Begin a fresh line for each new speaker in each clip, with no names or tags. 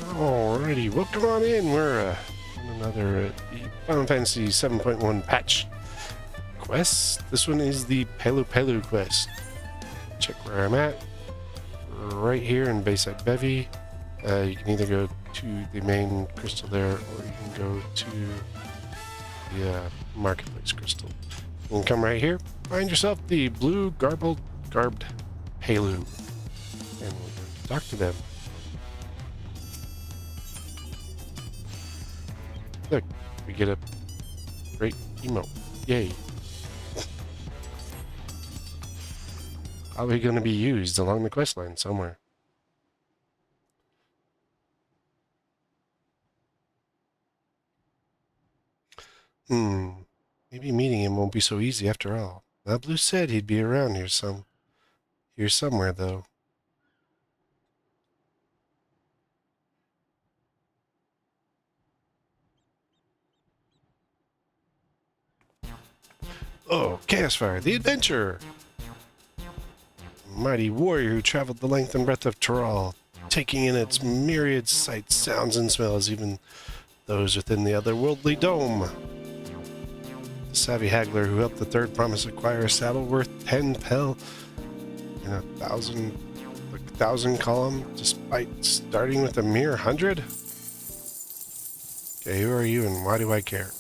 Alrighty, well, come on in. We're on another Final Fantasy 7.1 patch quest. This one is the Pelu Pelu Quest. Check where I'm at. Right here in Bayside Bevy. You can either go to the main crystal there, or you can go to the marketplace crystal. You can come right here, find yourself the blue garbed Pelu, and we'll talk to them. Look, we get a great emote. Yay. Probably going to be used along the quest line somewhere. Maybe meeting him won't be so easy after all. Blue said he'd be around here somewhere, though. Oh, Chaosfire, the adventurer! Mighty warrior who traveled the length and breadth of Tyrol, taking in its myriad sights, sounds, and smells, even those within the otherworldly dome. The savvy haggler who helped the third promise acquire a saddle worth 10 pel and a thousand column, despite starting with a mere 100? Okay, who are you and why do I care?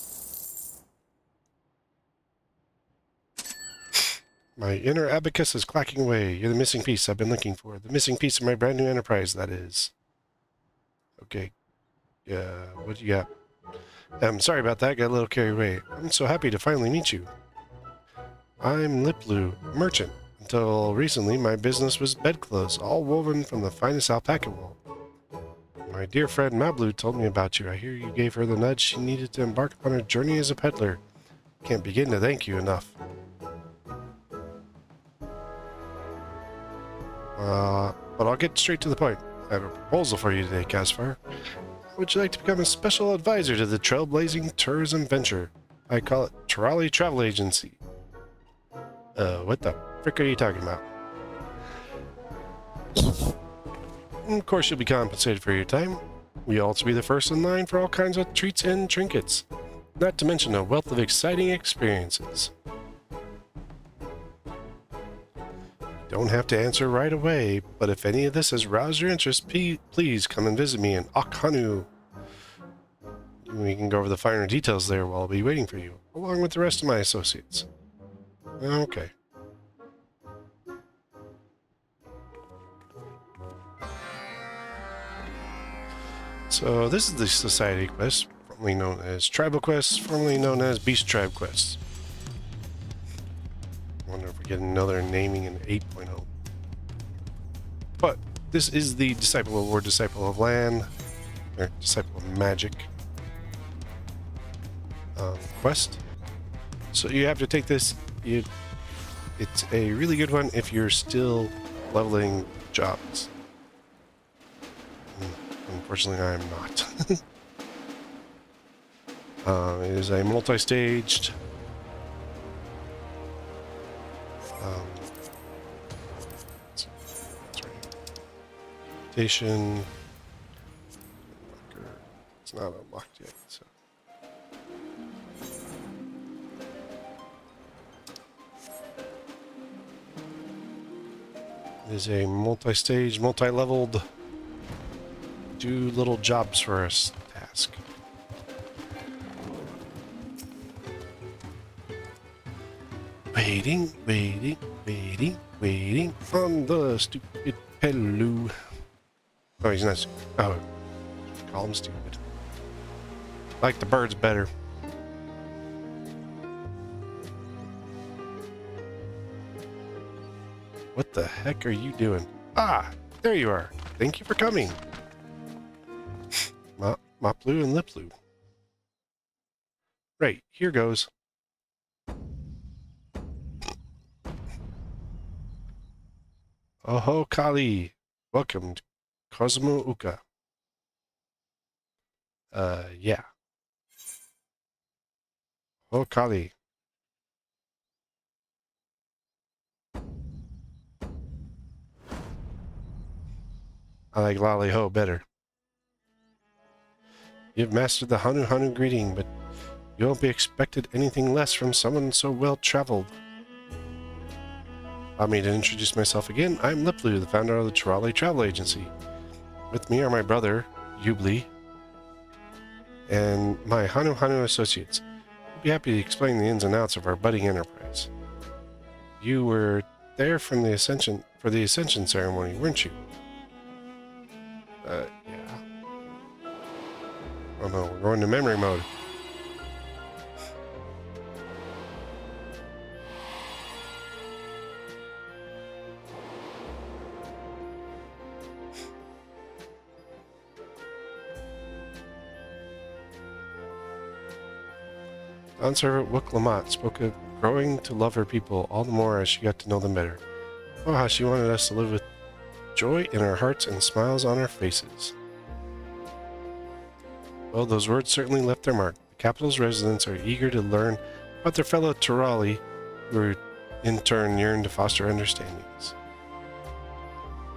My inner abacus is clacking away. You're the missing piece I've been looking for. The missing piece of my brand new enterprise, that is. Okay. What do you got? I'm sorry about that. Got a little carried away. I'm so happy to finally meet you. I'm Liplu, merchant. Until recently, my business was bedclothes, all woven from the finest alpaca wool. My dear friend Mablu told me about you. I hear you gave her the nudge she needed to embark on her journey as a peddler. Can't begin to thank you enough. But I'll get straight to the point. I have a proposal for you today, Caspar. Would you like to become a special advisor to the trailblazing tourism venture? I call it Trolley Travel Agency. What the frick are you talking about? Of course, you'll be compensated for your time. We'll also be the first in line for all kinds of treats and trinkets. Not to mention a wealth of exciting experiences. Don't have to answer right away, but if any of this has roused your interest, please come and visit me in Okhanu. We can go over the finer details there while I'll be waiting for you, along with the rest of my associates. Okay. So this is the Society Quest, formerly known as Tribal Quests, formerly known as Beast Tribe Quests. I wonder if we get another naming in 8.0. But this is the Disciple of War, Disciple of Land, or Disciple of Magic quest. So you have to take this. It's a really good one if you're still leveling jobs. Unfortunately, I am not. It is a multi-staged station. It's not unlocked yet, so. It is a multi-stage, multi-leveled, do little jobs for us task. Waiting on the stupid Pelu. Oh, he's not. Oh, call him stupid. Like the birds better. What the heck are you doing? Ah, there you are. Thank you for coming. Moplu and Liplu. Right, here goes. Oho Kali. Welcome to Cosmo Uka. Yeah. Oh Kali. I like Lolly Ho better. You've mastered the Hanu Hanu greeting, but you won't be expected anything less from someone so well-traveled. Allow me to introduce myself again. I'm Liplu, the founder of the Trolley Travel Agency. With me are my brother, Yubli, and my Hanu Hanu associates. We'll be happy to explain the ins and outs of our budding enterprise. You were there for the Ascension ceremony, weren't you? Yeah. Oh no, we're going to memory mode. Dawn servant Wook Lamont spoke of growing to love her people all the more as she got to know them better. Oh, how she wanted us to live with joy in our hearts and smiles on our faces. Well, those words certainly left their mark. The capital's residents are eager to learn about their fellow Turali, who in turn yearn to foster understandings.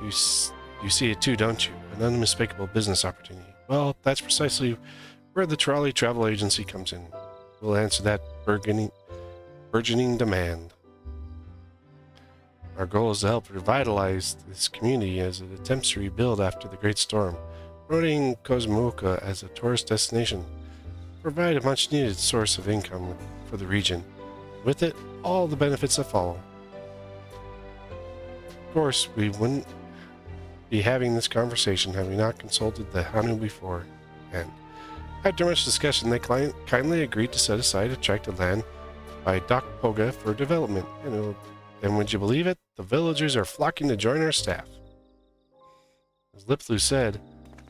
You see it too, don't you? An unmistakable business opportunity. Well, that's precisely where the Trolley Travel Agency comes in. We'll answer that burgeoning demand. Our goal is to help revitalize this community as it attempts to rebuild after the Great Storm, promoting Cosmuoka as a tourist destination, provide a much-needed source of income for the region. With it, all the benefits that follow. Of course, we wouldn't be having this conversation had we not consulted the Hanu before, and after much discussion, they kindly agreed to set aside a tract of land by Doc Poga for development. And would you believe it? The villagers are flocking to join our staff. As Liplu said,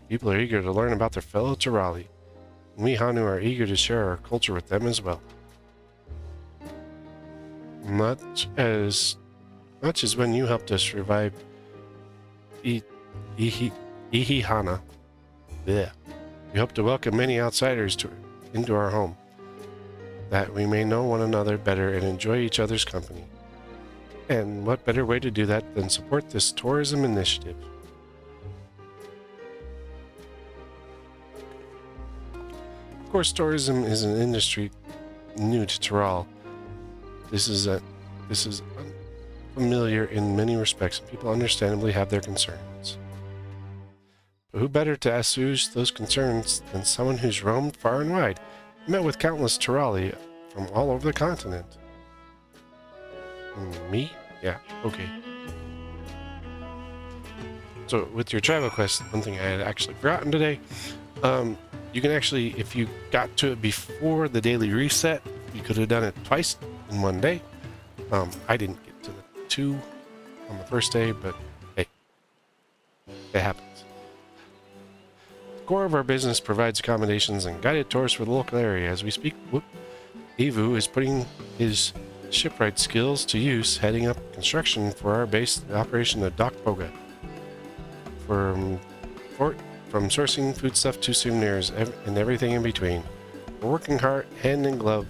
people are eager to learn about their fellow Turali, and we Hanu are eager to share our culture with them as well. Much as when you helped us revive Ihihana. Yeah. We hope to welcome many outsiders into our home, that we may know one another better and enjoy each other's company. And what better way to do that than support this tourism initiative? Of course, tourism is an industry new to Toral. This is unfamiliar in many respects, and people understandably have their concerns. But who better to assuage those concerns than someone who's roamed far and wide, and met with countless Turali from all over the continent? Me? Yeah, okay. So, with your travel quest, one thing I had actually forgotten today, you can actually, if you got to it before the daily reset, you could have done it twice in one day. I didn't get to the 2 on the first day, but hey, it happens. The core of our business provides accommodations and guided tours for the local area. As we speak, Ivu is putting his shipwright skills to use, heading up construction for our base, the operation of Doc Poga. From sourcing foodstuff to souvenirs and everything in between. We're working hard, hand in glove,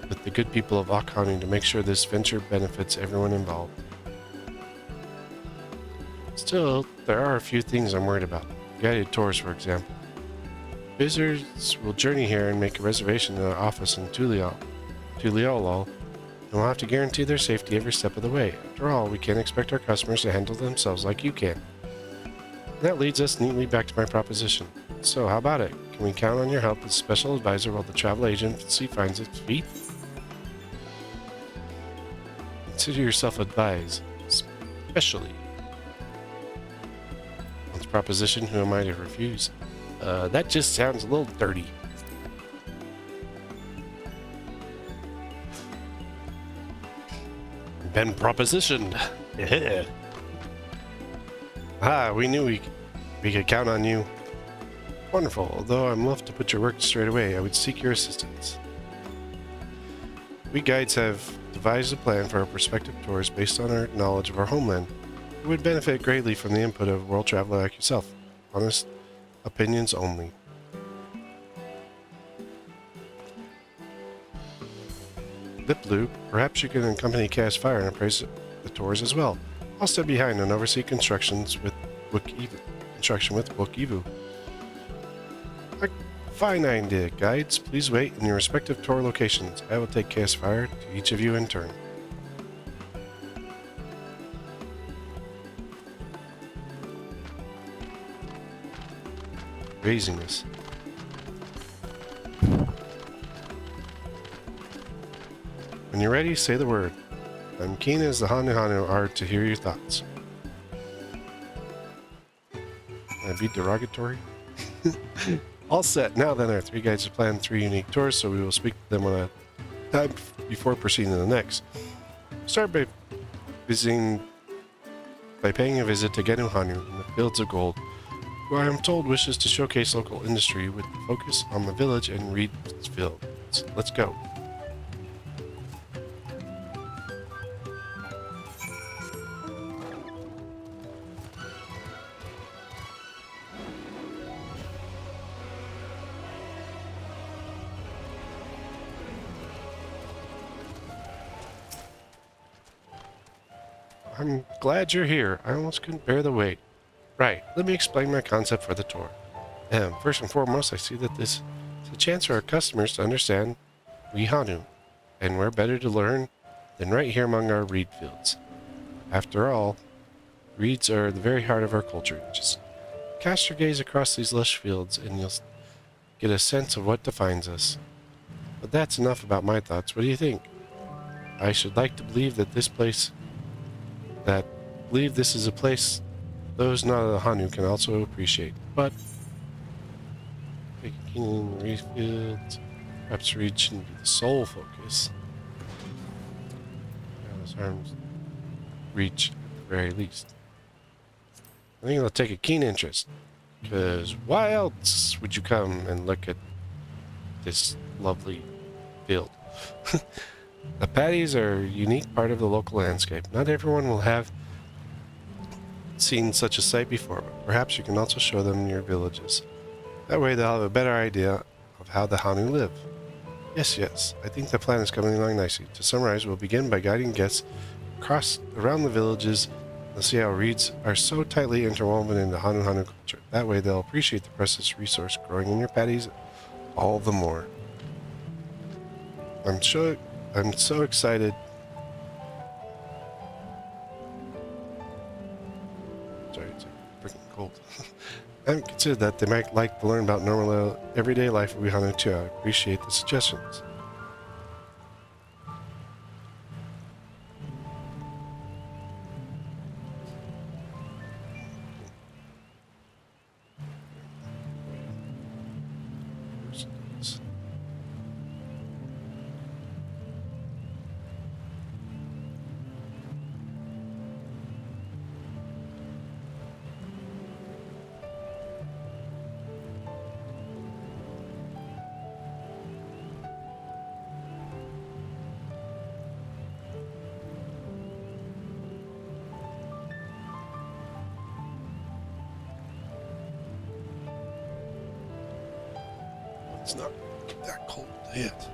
with the good people of Akhanu to make sure this venture benefits everyone involved. Still, there are a few things I'm worried about. Guided tours, for example. Visitors will journey here and make a reservation in our office in Tuliolol, and we'll have to guarantee their safety every step of the way. After all, we can't expect our customers to handle themselves like you can. And that leads us neatly back to my proposition. So, how about it? Can we count on your help as special advisor while the travel agency finds its feet? Consider yourself advised, especially. Once proposition, who am I to refuse? That just sounds a little dirty. Been propositioned. Yeah. We knew we could count on you. Wonderful. Although I'm loath to put your work straight away, I would seek your assistance. We guides have devised a plan for our prospective tours based on our knowledge of our homeland. It would benefit greatly from the input of a world traveler like yourself. Honest opinions only. Liplu, perhaps you can accompany Cast Fire and appraise the tours as well. I'll stay behind and oversee construction with Wook Ivu. Fine idea, guides. Please wait in your respective tour locations. I will take cast fire to each of you in turn. Raising us. When you're ready, say the word. I'm keen as the Hanu Hanu are to hear your thoughts. Can I be derogatory? All set. Now then, our three guides have planned 3 unique tours, so we will speak to them on a time before proceeding to the next. Start by paying a visit to Genu Hanu in the Fields of Gold, who I am told wishes to showcase local industry with the focus on the village and reed fields. Let's go. I'm glad you're here. I almost couldn't bear the wait. Right, let me explain my concept for the tour. First and foremost, I see that this is a chance for our customers to understand we Hanu, and where better to learn than right here among our reed fields. After all, reeds are the very heart of our culture. Just cast your gaze across these lush fields and you'll get a sense of what defines us. But that's enough about my thoughts. What do you think? I should like to believe that this is a place those not of the Hanu can also appreciate. But taking in the fields, perhaps reaching the sole focus. Those arms reach at the very least. I think it'll take a keen interest, because why else would you come and look at this lovely field? The paddies are a unique part of the local landscape. Not everyone will have seen such a sight before, but perhaps you can also show them your villages. That way they'll have a better idea of how the Hanu live. Yes, I think the plan is coming along nicely. To summarize, we'll begin by guiding guests around the villages. They'll see how reeds are so tightly interwoven in the Hanu Hanu culture. That way they'll appreciate the precious resource growing in your paddies all the more. I'm so excited. Sorry, it's freaking cold. I haven't considered that they might like to learn about normal everyday life of Hanu too. I appreciate the suggestions. It's not that cold yet.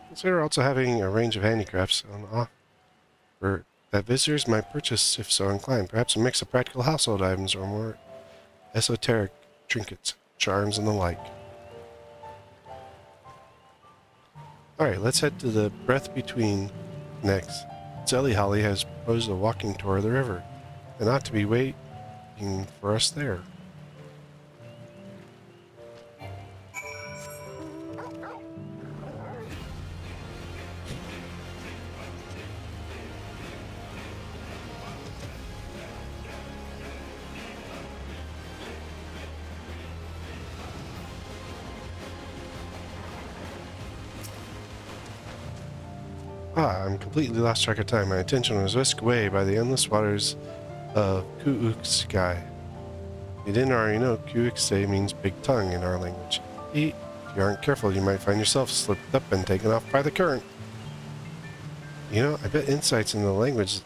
Consider also having a range of handicrafts on offer that visitors might purchase if so inclined. Perhaps a mix of practical household items or more esoteric trinkets, charms, and the like. Alright, let's head to the Breath Between next. Zelly Holly has proposed a walking tour of the river, and ought to be waiting for us there. I'm completely lost track of time. My attention was whisked away by the endless waters of Kuukskai. You didn't already know, Kuukskai means big tongue in our language. If you aren't careful, you might find yourself slipped up and taken off by the current. You know, I bet insights into the language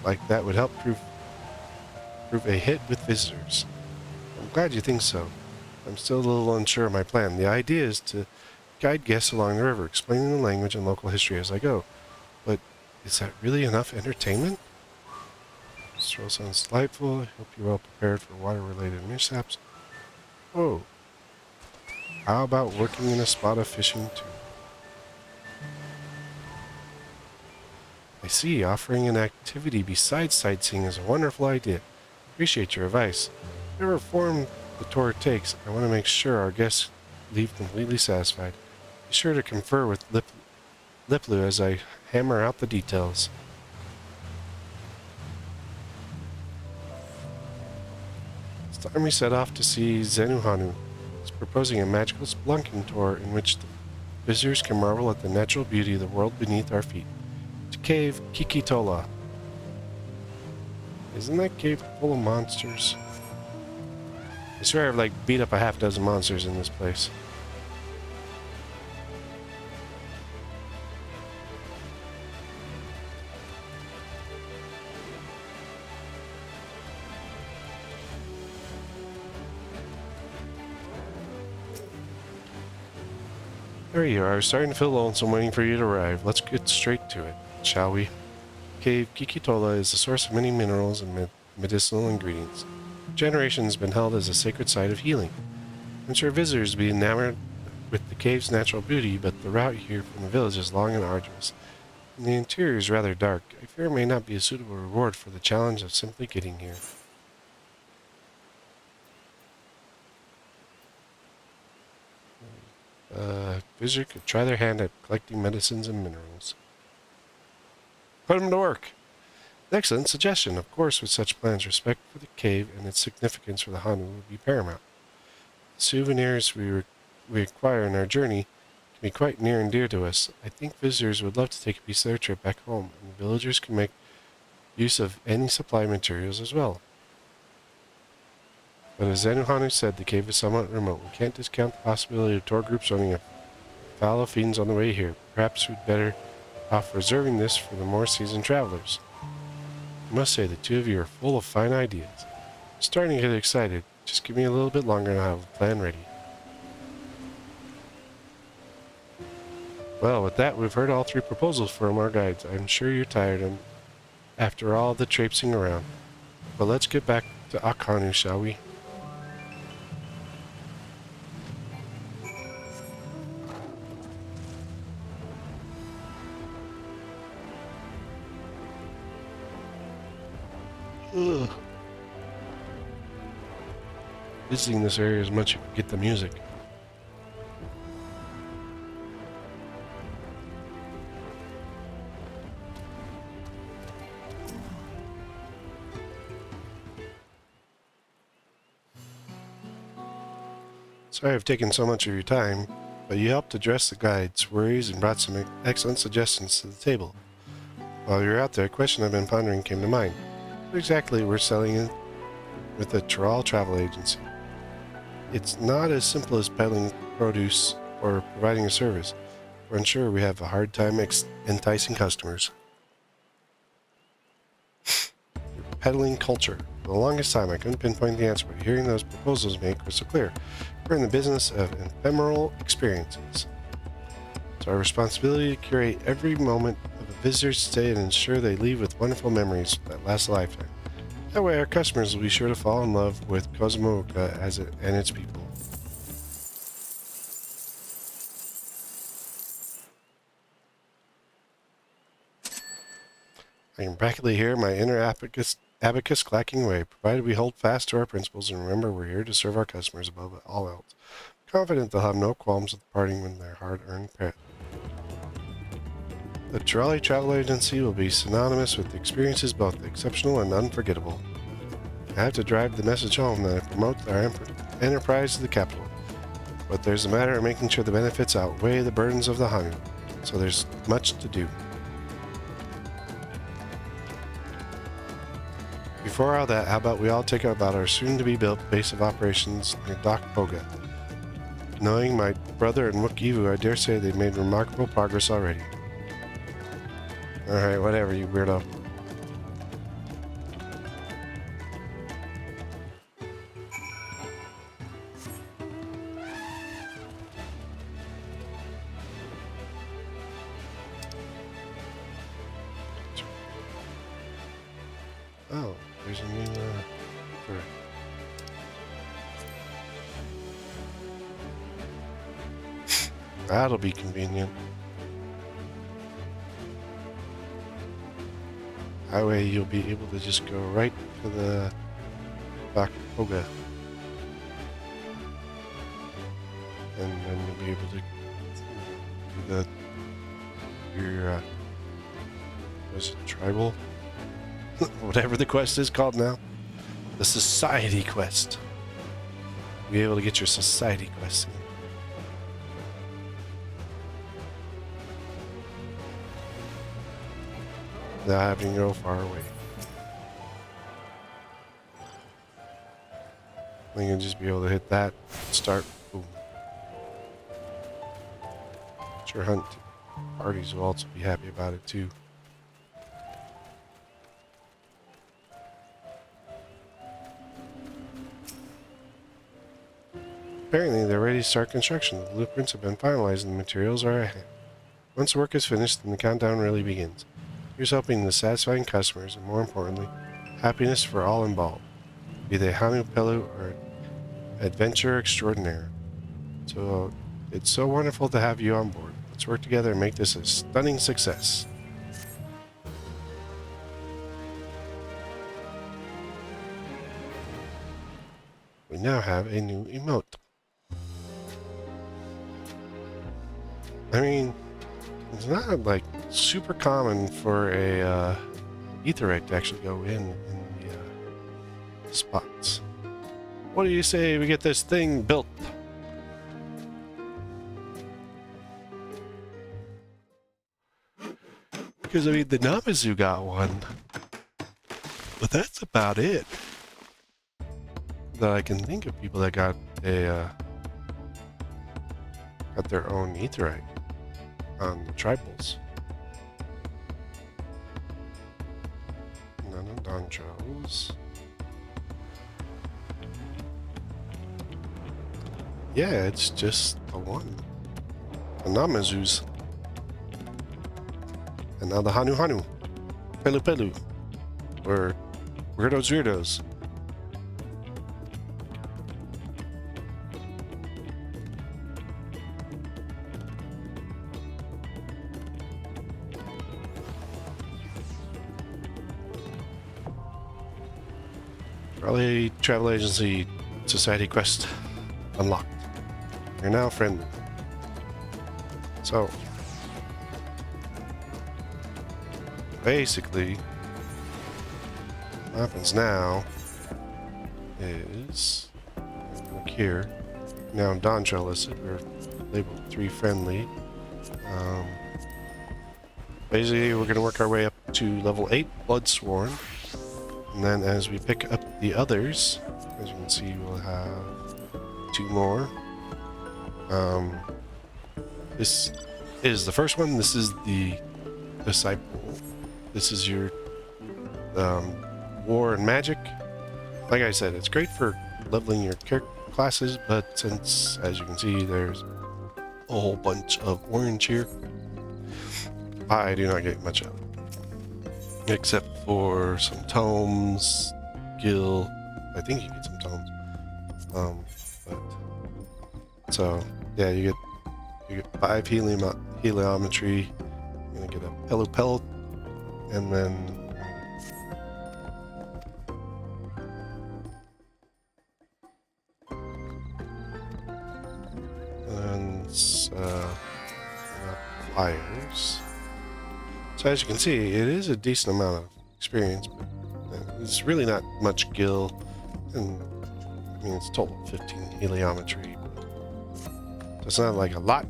like that would help prove a hit with visitors. I'm glad you think so. I'm still a little unsure of my plan. The idea is to guide guests along the river, explaining the language and local history as I go. But is that really enough entertainment? This stroll sounds delightful. I hope you're well prepared for water-related mishaps. Oh, how about working in a spot of fishing too? I see, offering an activity besides sightseeing is a wonderful idea. Appreciate your advice. Whatever form the tour takes, I want to make sure our guests leave completely satisfied. Be sure to confer with Liplu as I hammer out the details. It's time we set off to see Zenuhanu. He's proposing a magical spelunking tour in which the visitors can marvel at the natural beauty of the world beneath our feet. To Cave Kikitola. Isn't that cave full of monsters? I swear I've beat up a half dozen monsters in this place. There you are, starting to feel lonesome waiting for you to arrive. Let's get straight to it, shall we? Cave Kikitola is the source of many minerals and medicinal ingredients. For generations been held as a sacred site of healing. I'm sure visitors will be enamored with the cave's natural beauty, but the route here from the village is long and arduous, and the interior is rather dark. I fear it may not be a suitable reward for the challenge of simply getting here. Visitor could try their hand at collecting medicines and minerals. Put them to work! An excellent suggestion. Of course, with such plans, respect for the cave and its significance for the Hanu would be paramount. The souvenirs we acquire in our journey can be quite near and dear to us. I think visitors would love to take a piece of their trip back home, and the villagers can make use of any supply materials as well. But as Zenuhanu said, the cave is somewhat remote. We can't discount the possibility of tour groups running afoul of fiends on the way here. Perhaps we'd better off reserving this for the more seasoned travelers. I must say, the two of you are full of fine ideas. I'm starting to get excited. Just give me a little bit longer and I'll have a plan ready. Well, with that, we've heard all three proposals from our guides. I'm sure you're tired after all the traipsing around. But let's get back to Akanu, shall we? Ugh. Visiting this area as much as you can get the music. Sorry I've taken so much of your time, but you helped address the guide's worries and brought some excellent suggestions to the table. While you were out there, a question I've been pondering came to mind. What exactly we're selling in with the Tral travel agency? It's not as simple as peddling produce or providing a service. We're unsure we have a hard time enticing customers. Peddling culture. For the longest time, I couldn't pinpoint the answer, but hearing those proposals made crystal clear. We're in the business of ephemeral experiences. It's our responsibility to curate every moment of a visitor's stay and ensure they leave with wonderful memories that last a lifetime. That way, our customers will be sure to fall in love with Kozumooka and its people. I can practically hear my inner abacus clacking away, provided we hold fast to our principles and remember we're here to serve our customers above all else. I'm confident they'll have no qualms with parting with their hard-earned pet. The Trolley Travel Agency will be synonymous with experiences both exceptional and unforgettable. I have to drive the message home that I promote our enterprise to the capital, but there's a matter of making sure the benefits outweigh the burdens of the Hanu, so there's much to do. Before all that, how about we all take about our soon-to-be-built base of operations near Dock Boga. Knowing my brother and Wookiee, I dare say they've made remarkable progress already. Alright, whatever, you weirdo. Oh, there's a new... That'll be convenient. That way you'll be able to just go right to the Bakoga. And then you'll be able to do your was it tribal? Whatever the quest is called now. The society quest. You'll be able to get your society quest in. Without having to go far away. Then you'll just be able to hit that, start, boom. Sure, hunt parties will also be happy about it too. Apparently, they're ready to start construction. The blueprints have been finalized and the materials are at hand. Once work is finished, then the countdown really begins. Here's hoping to satisfying customers and, more importantly, happiness for all involved, be they Hanu Pelu or adventure extraordinaire. So, it's so wonderful to have you on board. Let's work together and make this a stunning success. We now have a new emote. I mean, it's not like super common for a ether egg to actually go in the spots. What do you say we get this thing built? Because I mean, the Namazu got one, but that's about it. That I can think of people that got a got their own ether egg on the tribals. None of DawnTrails. Yeah, it's just the one. The Namazus. And now the Hanu Hanu. Pelu Pelu. Or Weirdos. Raleigh Travel Agency Society Quest unlocked. You're now friendly. So, basically, what happens now is, look here, now in DawnTrail listed, we're labeled 3 friendly. Basically, we're going to work our way up to level 8, Bloodsworn. And then as we pick up the others, as you can see, we'll have 2 more. This is the first one. This is the Disciple. This is your War and Magic. Like I said, it's great for leveling your character classes, but since, as you can see, there's a whole bunch of orange here, I do not get much out of it. Except for some tomes, skill. I think you get some tomes. So yeah, you get 5 heliometry. You're gonna get a Pelu Pelu, and then flyers. So as you can see, it is a decent amount of experience, but it's really not much gil, and I mean it's total 15 heliometry. So it's not like a lot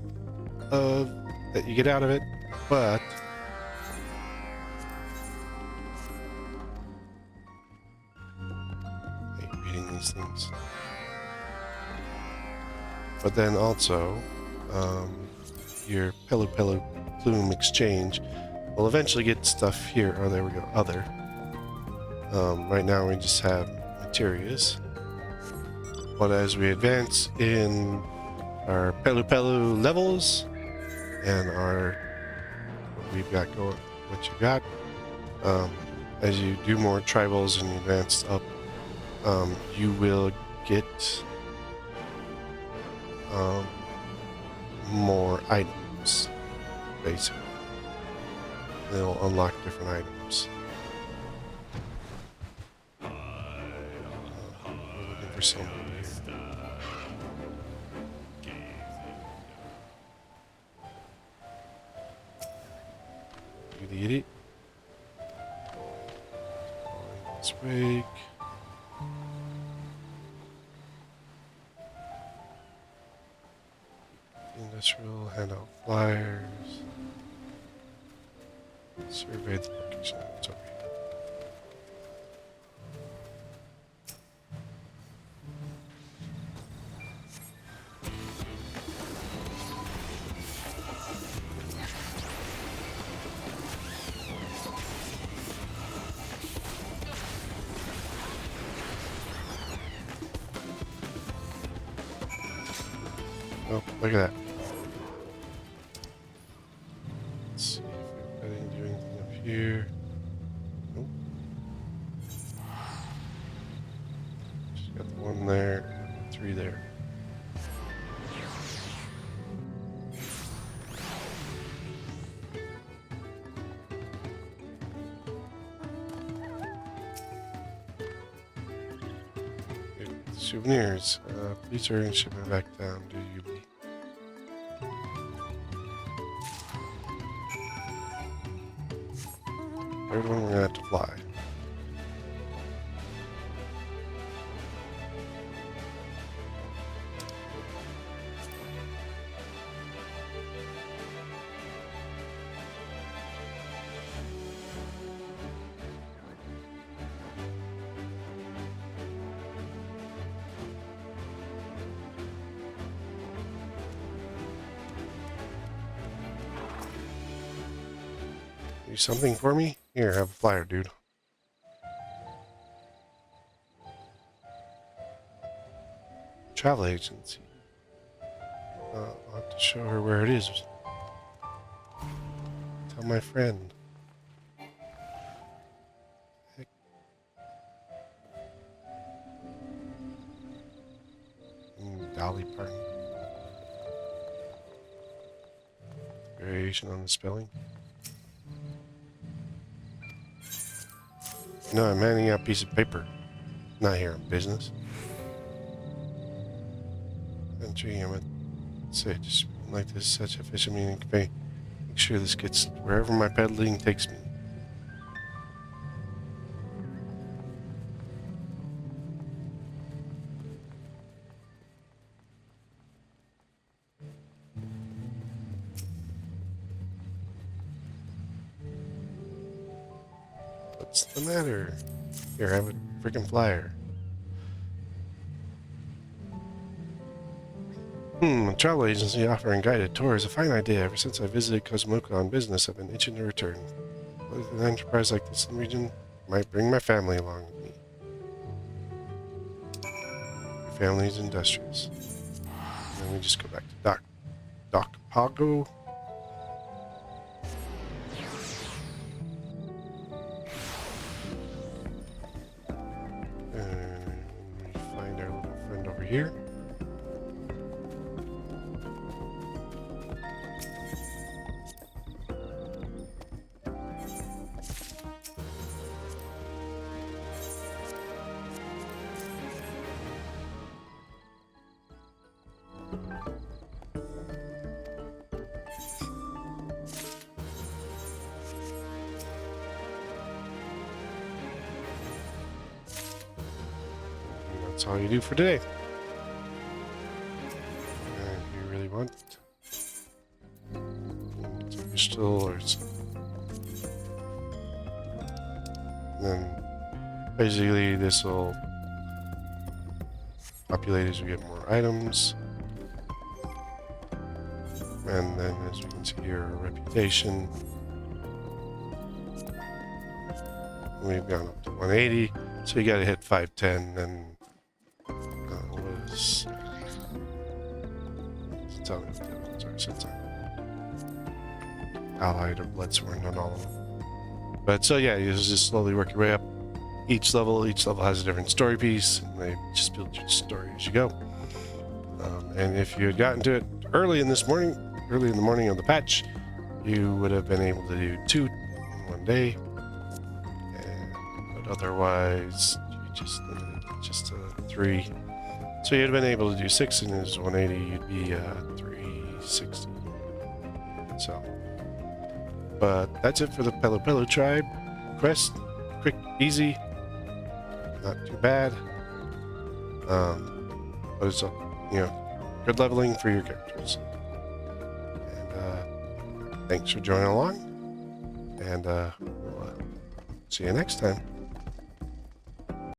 of that you get out of it, but I hate reading these things. But then also, your Pelu Pelu plume exchange will eventually get stuff here. Oh, there we go. Other. Right now we just have materials. But as we advance in our Pelu Pelu levels and our what we've got going, what you got, as you do more tribals and you advance up, you will get more items, basically. They'll unlock different items. We're looking for someone here. You the idiot. This break. Industrial, hand out flyers. Survey the location. It's over here. Oh, look at that. Let's see if I didn't do anything up here. Nope. Just got the one there, 3 there. Good. Souvenirs. Please hurry and ship me back down to UB. Third one, we're gonna have to fly. Do something for me? Here, have a flyer, dude. Travel agency. I'll have to show her where it is. Tell my friend. Heck. Dolly Parton. Variation on the spelling. No, I'm handing out a piece of paper. Not here on business. Entry, I'm gonna say just like this, such efficient meaning convey. Make sure this gets wherever my peddling takes me. What's the matter? Here, have a freaking flyer. A travel agency offering guided tours. A fine idea. Ever since I visited Cosmoca on business, I've been itching to return. With an enterprise like this in the region, might bring my family along with me. Your family is industrious. And then we just go back to Doc Pago. Find our little friend over here. That's all you do for today. And if you really want crystal or something. Then basically this will populate as we get more items. And then as we can see here, our reputation. We've gone up to 180, so you gotta hit 510 and was tell me what the ones are since I'm allied or blood sworn on all of them. But so yeah, you just slowly work your way up. Each level has a different story piece, and they just build your story as you go. And if you had gotten to it early in the morning of the patch, you would have been able to do 2 in one day. But otherwise, you just limited it just to 3. So you'd have been able to do 6 in his 180, you'd be 360. So, but that's it for the Pelu Pelu tribe quest. Quick, easy, not too bad. But it's good leveling for your characters. And thanks for joining along, and we'll see you next time.